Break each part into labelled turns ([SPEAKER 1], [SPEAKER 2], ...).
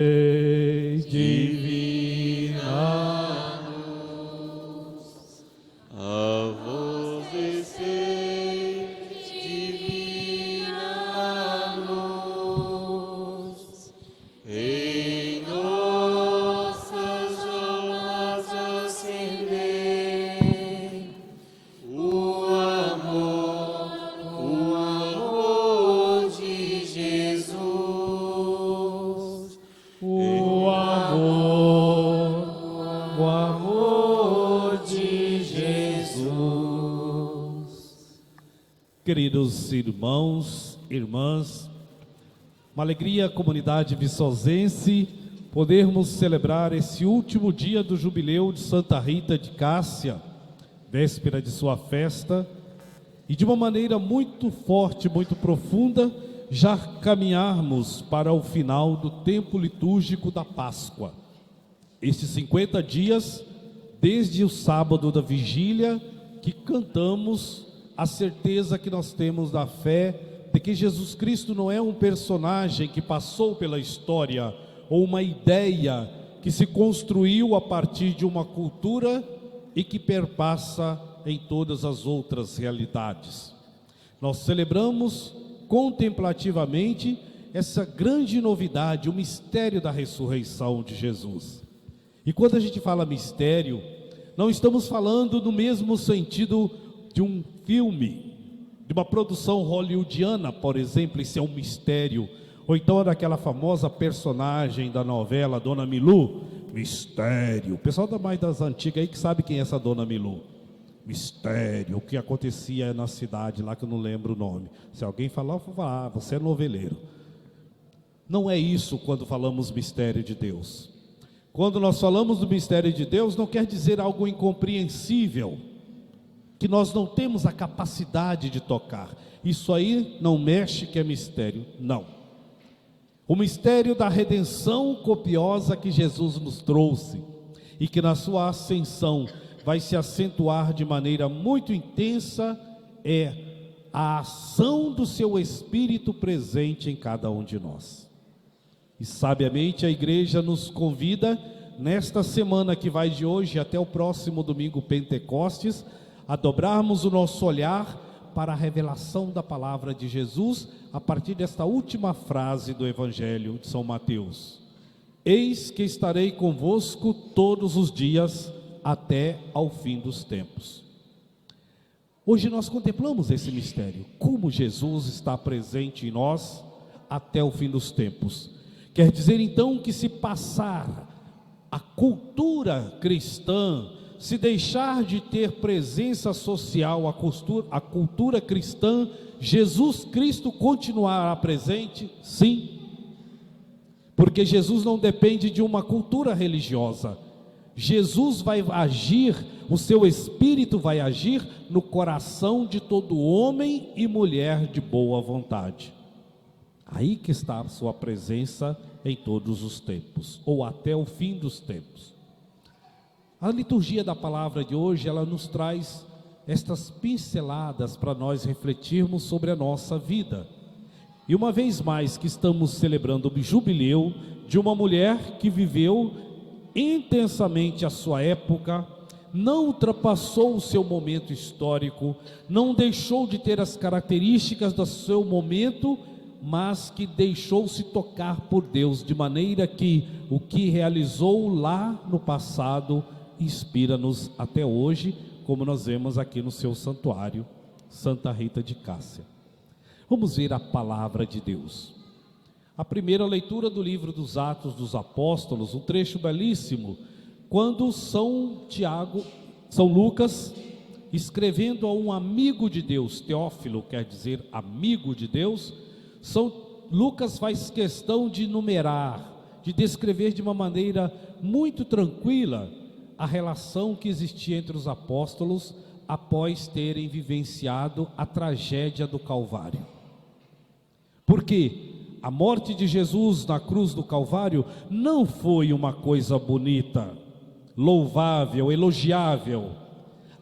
[SPEAKER 1] Divina-nos, a vos descer, divina-nos, em nossas almas acender o amor de Jesus.
[SPEAKER 2] O amor de Jesus. Queridos irmãos, irmãs, uma alegria, comunidade viçosense, podermos celebrar esse último dia do jubileu de Santa Rita de Cássia, véspera de sua festa, e de uma maneira muito forte, muito profunda, já caminharmos para o final do tempo litúrgico da Páscoa. Estes 50 dias, desde o sábado da vigília, que cantamos a certeza que nós temos da fé, de que Jesus Cristo não é um personagem que passou pela história, ou uma ideia que se construiu a partir de uma cultura e que perpassa em todas as outras realidades. Nós celebramos contemplativamente essa grande novidade, o mistério da ressurreição de Jesus. E quando a gente fala mistério, não estamos falando no mesmo sentido de um filme, de uma produção hollywoodiana, por exemplo, isso é um mistério, ou então daquela famosa personagem da novela Dona Milu, mistério. O pessoal mais das antigas aí que sabe quem é essa Dona Milu. Mistério, o que acontecia na cidade lá que eu não lembro o nome. Se alguém falar, eu vou falar, você é noveleiro. Não é isso quando falamos mistério de Deus. Quando nós falamos do mistério de Deus, não quer dizer algo incompreensível, que nós não temos a capacidade de tocar. Isso aí não mexe que é mistério, não. O mistério da redenção copiosa que Jesus nos trouxe, e que na sua ascensão vai se acentuar de maneira muito intensa, é a ação do seu Espírito presente em cada um de nós. E sabiamente a igreja nos convida, nesta semana que vai de hoje até o próximo domingo Pentecostes, a dobrarmos o nosso olhar para a revelação da palavra de Jesus, a partir desta última frase do Evangelho de São Mateus: eis que estarei convosco todos os dias, até ao fim dos tempos. Hoje nós contemplamos esse mistério, como Jesus está presente em nós até o fim dos tempos. Quer dizer então que se passar a cultura cristã, se deixar de ter presença social a cultura cristã, Jesus Cristo continuará presente? Sim, porque Jesus não depende de uma cultura religiosa. Jesus vai agir, o seu Espírito vai agir no coração de todo homem e mulher de boa vontade. Aí que está a sua presença em todos os tempos, ou até o fim dos tempos. A liturgia da palavra de hoje, ela nos traz estas pinceladas para nós refletirmos sobre a nossa vida. E uma vez mais que estamos celebrando o jubileu de uma mulher que viveu intensamente a sua época, não ultrapassou o seu momento histórico, não deixou de ter as características do seu momento, mas que deixou-se tocar por Deus, de maneira que o que realizou lá no passado inspira-nos até hoje, como nós vemos aqui no seu santuário, Santa Rita de Cássia. Vamos ver a palavra de Deus. A primeira leitura do livro dos Atos dos Apóstolos, um trecho belíssimo, quando São Lucas, escrevendo a um amigo de Deus, Teófilo quer dizer amigo de Deus, São Lucas faz questão de numerar, de descrever de uma maneira muito tranquila a relação que existia entre os apóstolos após terem vivenciado a tragédia do Calvário. Porque a morte de Jesus na cruz do Calvário não foi uma coisa bonita, louvável, elogiável.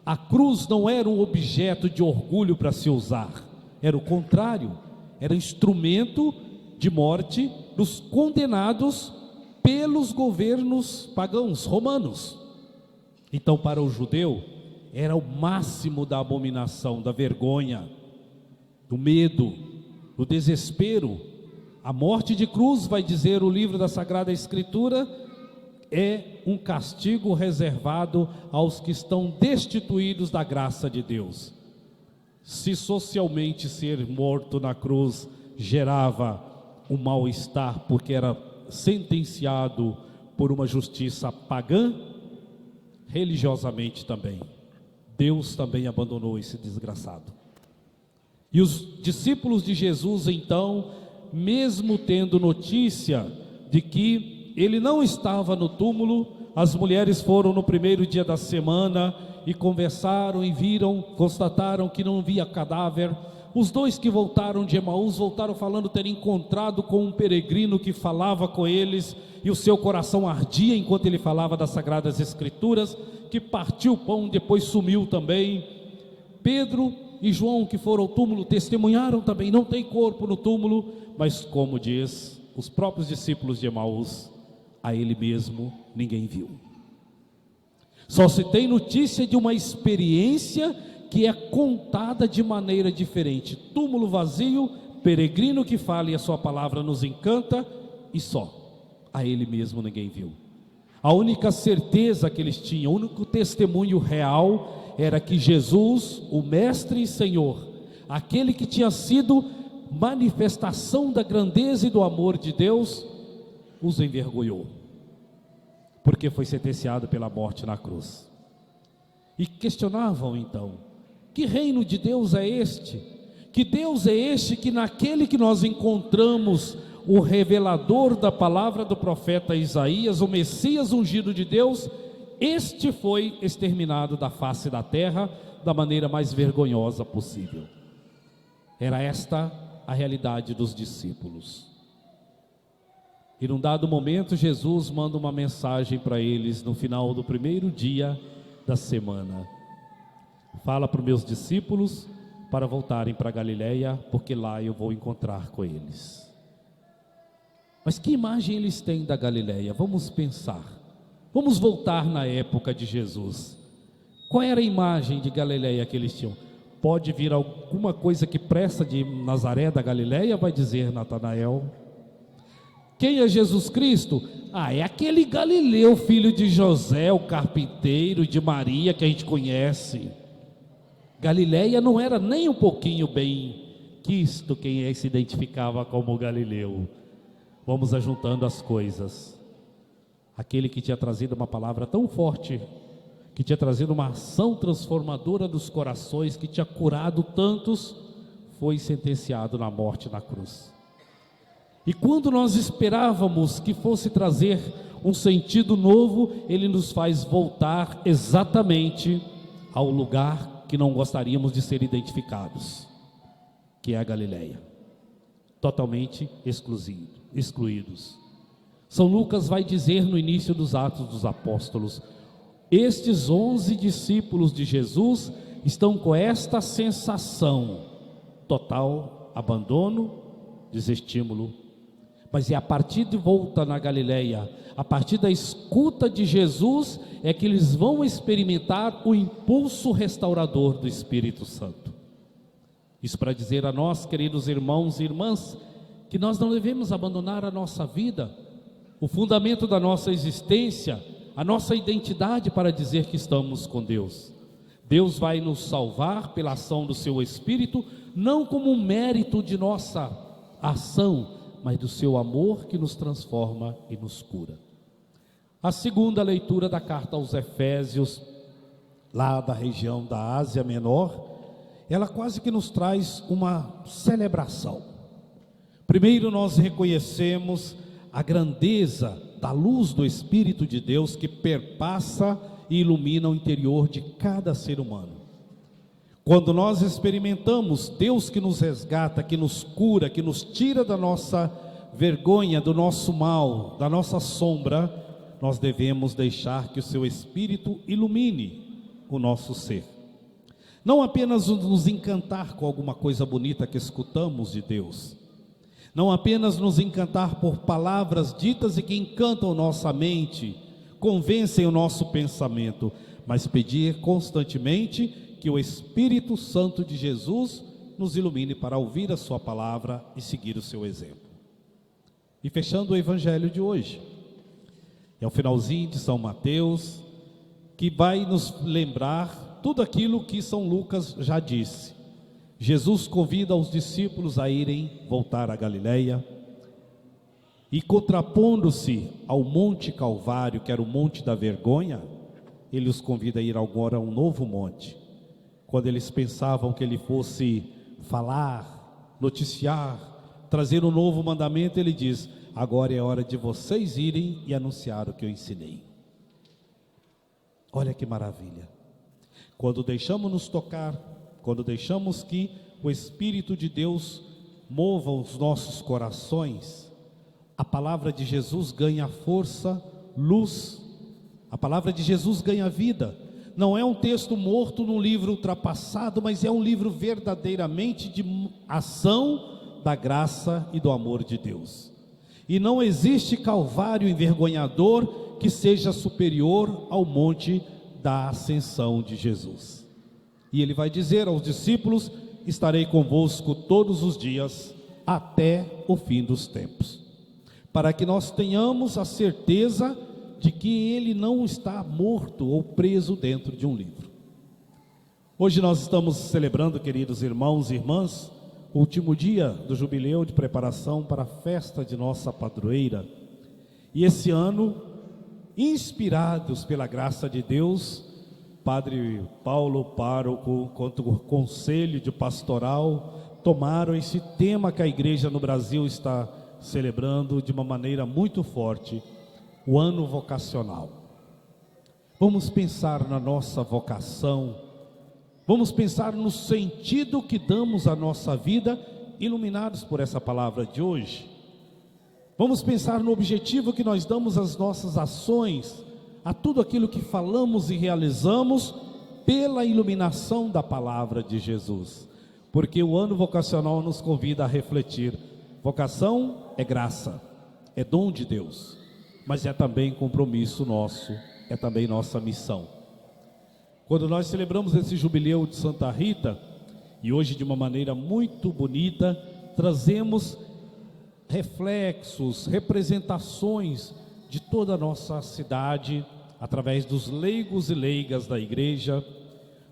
[SPEAKER 2] A cruz não era um objeto de orgulho para se usar, era o contrário, era instrumento de morte dos condenados pelos governos pagãos romanos. Então, para o judeu, era o máximo da abominação, da vergonha, do medo, do desespero. A morte de cruz, vai dizer o livro da Sagrada Escritura, é um castigo reservado aos que estão destituídos da graça de Deus. Se socialmente ser morto na cruz gerava um mal-estar, porque era sentenciado por uma justiça pagã, religiosamente também, Deus também abandonou esse desgraçado. E os discípulos de Jesus, então, mesmo tendo notícia de que ele não estava no túmulo, as mulheres foram no primeiro dia da semana e conversaram e viram, constataram que não havia cadáver. Os dois que voltaram de Emaús voltaram falando ter encontrado com um peregrino que falava com eles, e o seu coração ardia enquanto ele falava das Sagradas Escrituras, que partiu o pão, depois sumiu também. Pedro e João, que foram ao túmulo, testemunharam também, não tem corpo no túmulo, mas como diz os próprios discípulos de Emaús, a ele mesmo ninguém viu. Só se tem notícia de uma experiência que é contada de maneira diferente: túmulo vazio, peregrino que fala e a sua palavra nos encanta, e só, a ele mesmo ninguém viu. A única certeza que eles tinham, o único testemunho real, era que Jesus, o Mestre e Senhor, aquele que tinha sido manifestação da grandeza e do amor de Deus, os envergonhou, porque foi sentenciado pela morte na cruz. E questionavam então: que reino de Deus é este? Que Deus é este que naquele que nós encontramos o revelador da palavra do profeta Isaías, o Messias ungido de Deus, este foi exterminado da face da terra da maneira mais vergonhosa possível. Era esta a realidade dos discípulos. E num dado momento Jesus manda uma mensagem para eles no final do primeiro dia da semana: fala para os meus discípulos para voltarem para Galiléia, porque lá eu vou encontrar com eles. Mas que imagem eles têm da Galiléia? Vamos pensar, vamos voltar na época de Jesus. Qual era a imagem de Galiléia que eles tinham? Pode vir alguma coisa que presta de Nazaré da Galiléia? Vai dizer Natanael. Quem é Jesus Cristo? É aquele Galileu, filho de José, o carpinteiro, de Maria, que a gente conhece. Galiléia não era nem um pouquinho bem quisto quem se identificava como Galileu. Vamos ajuntando as coisas. Aquele que tinha trazido uma palavra tão forte, que tinha trazido uma ação transformadora dos corações, que tinha curado tantos, foi sentenciado na morte na cruz. E quando nós esperávamos que fosse trazer um sentido novo, ele nos faz voltar exatamente ao lugar que não gostaríamos de ser identificados, que é a Galiléia, totalmente excluídos. São Lucas vai dizer no início dos Atos dos Apóstolos: estes 11 discípulos de Jesus estão com esta sensação: total abandono, desestímulo. Mas é a partir de volta na Galiléia, a partir da escuta de Jesus, é que eles vão experimentar o impulso restaurador do Espírito Santo. Isso para dizer a nós, queridos irmãos e irmãs, que nós não devemos abandonar a nossa vida, o fundamento da nossa existência, a nossa identidade, para dizer que estamos com Deus. Deus vai nos salvar pela ação do seu Espírito, não como um mérito de nossa ação, mas do seu amor que nos transforma e nos cura. A segunda leitura da carta aos Efésios, lá da região da Ásia Menor, ela quase que nos traz uma celebração. Primeiro nós reconhecemos a grandeza da luz do Espírito de Deus que perpassa e ilumina o interior de cada ser humano. Quando nós experimentamos Deus que nos resgata, que nos cura, que nos tira da nossa vergonha, do nosso mal, da nossa sombra, nós devemos deixar que o seu Espírito ilumine o nosso ser. Não apenas nos encantar com alguma coisa bonita que escutamos de Deus, não apenas nos encantar por palavras ditas e que encantam nossa mente, convencem o nosso pensamento, mas pedir constantemente que o Espírito Santo de Jesus nos ilumine para ouvir a sua palavra e seguir o seu exemplo. E fechando o evangelho de hoje, é o finalzinho de São Mateus, que vai nos lembrar tudo aquilo que São Lucas já disse. Jesus convida os discípulos a irem voltar a Galileia, e contrapondo-se ao Monte Calvário, que era o Monte da Vergonha, ele os convida a ir agora a um novo monte. Quando eles pensavam que ele fosse falar, noticiar, trazer um novo mandamento, ele diz: agora é hora de vocês irem e anunciar o que eu ensinei. Olha que maravilha. Quando deixamos nos tocar, quando deixamos que o Espírito de Deus mova os nossos corações, a palavra de Jesus ganha força, luz, a palavra de Jesus ganha vida. Não é um texto morto num livro ultrapassado, mas é um livro verdadeiramente de ação da graça e do amor de Deus. E não existe calvário envergonhador que seja superior ao monte da ascensão de Jesus. E ele vai dizer aos discípulos: estarei convosco todos os dias até o fim dos tempos, para que nós tenhamos a certeza de que ele não está morto ou preso dentro de um livro. Hoje nós estamos celebrando, queridos irmãos e irmãs, o último dia do jubileu de preparação para a festa de nossa padroeira. E esse ano, inspirados pela graça de Deus, Padre Paulo, pároco, quanto o conselho de pastoral, tomaram esse tema que a igreja no Brasil está celebrando de uma maneira muito forte, o ano vocacional. Vamos pensar na nossa vocação, vamos pensar no sentido que damos à nossa vida, iluminados por essa palavra de hoje. Vamos pensar no objetivo que nós damos às nossas ações, a tudo aquilo que falamos e realizamos, pela iluminação da palavra de Jesus. Porque o ano vocacional nos convida a refletir: vocação é graça, é dom de Deus, mas é também compromisso nosso, é também nossa missão. Quando nós celebramos esse jubileu de Santa Rita, e hoje de uma maneira muito bonita, trazemos reflexos, representações de toda a nossa cidade, através dos leigos e leigas da igreja,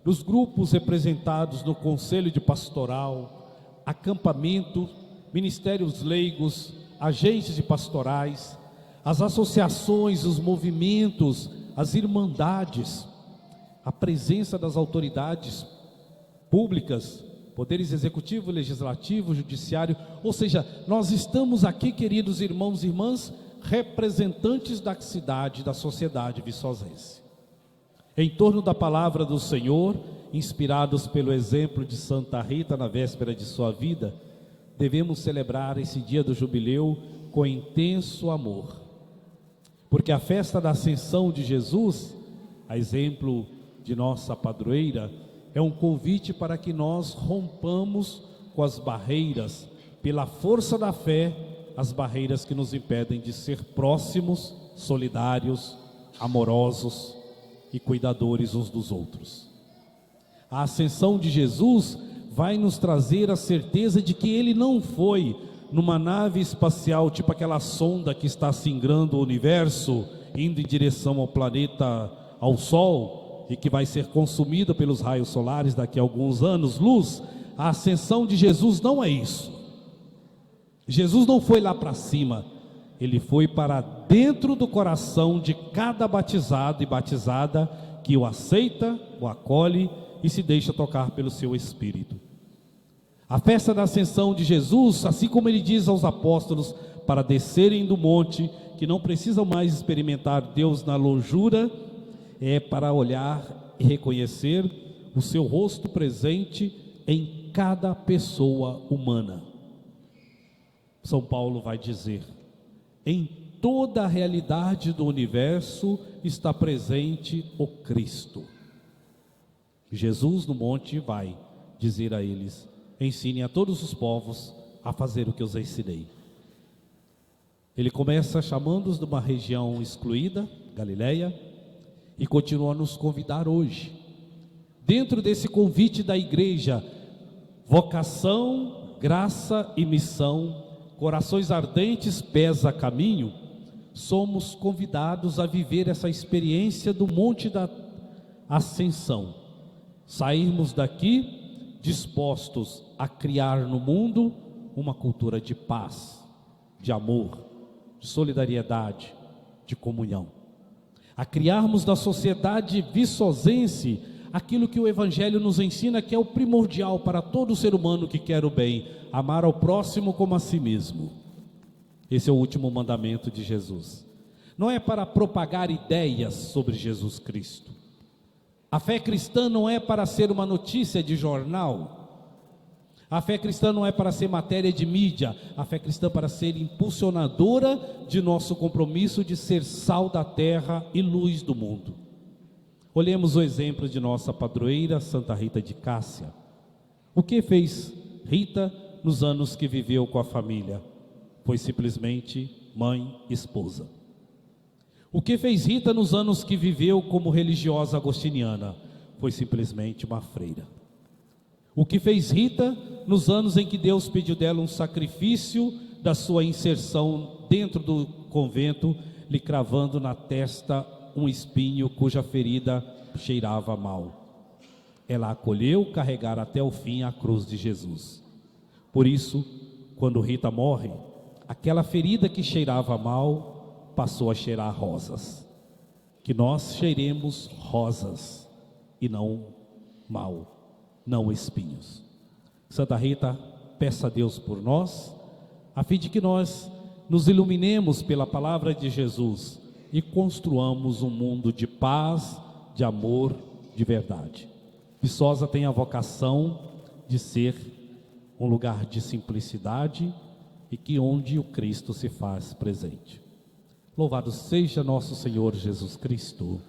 [SPEAKER 2] dos grupos representados no Conselho de Pastoral, acampamento, ministérios leigos, agentes de pastorais, as associações, os movimentos, as irmandades, a presença das autoridades públicas, poderes executivo, legislativo, judiciário. Ou seja, nós estamos aqui, queridos irmãos e irmãs, representantes da cidade, da sociedade viçosense, em torno da palavra do Senhor, inspirados pelo exemplo de Santa Rita na véspera de sua vida. Devemos celebrar esse dia do jubileu com intenso amor, porque a festa da ascensão de Jesus, a exemplo de nossa padroeira, é um convite para que nós rompamos com as barreiras, pela força da fé, as barreiras que nos impedem de ser próximos, solidários, amorosos e cuidadores uns dos outros. A ascensão de Jesus vai nos trazer a certeza de que ele não foi numa nave espacial, tipo aquela sonda que está singrando o universo, indo em direção ao planeta, ao Sol, e que vai ser consumida pelos raios solares daqui a alguns anos, luz. A ascensão de Jesus não é isso. Jesus não foi lá para cima, ele foi para dentro do coração de cada batizado e batizada que o aceita, o acolhe e se deixa tocar pelo seu Espírito. A festa da ascensão de Jesus, assim como ele diz aos apóstolos para descerem do monte, que não precisam mais experimentar Deus na longura, é para olhar e reconhecer o seu rosto presente em cada pessoa humana. São Paulo vai dizer: em toda a realidade do universo está presente o Cristo. Jesus no monte vai dizer a eles: ensine a todos os povos a fazer o que eu os ensinei. Ele começa chamando-os de uma região excluída, Galileia, e continua a nos convidar hoje. Dentro desse convite da igreja, vocação, graça e missão, corações ardentes, pés a caminho, somos convidados a viver essa experiência do Monte da Ascensão. Sairmos daqui dispostos a criar no mundo uma cultura de paz, de amor, de solidariedade, de comunhão. A criarmos na sociedade viçosense aquilo que o Evangelho nos ensina, que é o primordial para todo ser humano que quer o bem: amar ao próximo como a si mesmo. Esse é o último mandamento de Jesus. Não é para propagar ideias sobre Jesus Cristo. A fé cristã não é para ser uma notícia de jornal. A fé cristã não é para ser matéria de mídia. A fé cristã é para ser impulsionadora de nosso compromisso de ser sal da terra e luz do mundo. Olhemos o exemplo de nossa padroeira, Santa Rita de Cássia. O que fez Rita nos anos que viveu com a família? Foi simplesmente mãe e esposa. O que fez Rita nos anos que viveu como religiosa agostiniana? Foi simplesmente uma freira. O que fez Rita nos anos em que Deus pediu dela um sacrifício da sua inserção dentro do convento, lhe cravando na testa um espinho cuja ferida cheirava mal? Ela acolheu carregar até o fim a cruz de Jesus. Por isso, quando Rita morre, aquela ferida que cheirava mal passou a cheirar rosas. Que nós cheiremos rosas e não mal, não espinhos. Santa Rita, peça a Deus por nós, a fim de que nós nos iluminemos pela palavra de Jesus e construamos um mundo de paz, de amor, de verdade. Viçosa tem a vocação de ser um lugar de simplicidade e que onde o Cristo se faz presente. Louvado seja nosso Senhor Jesus Cristo.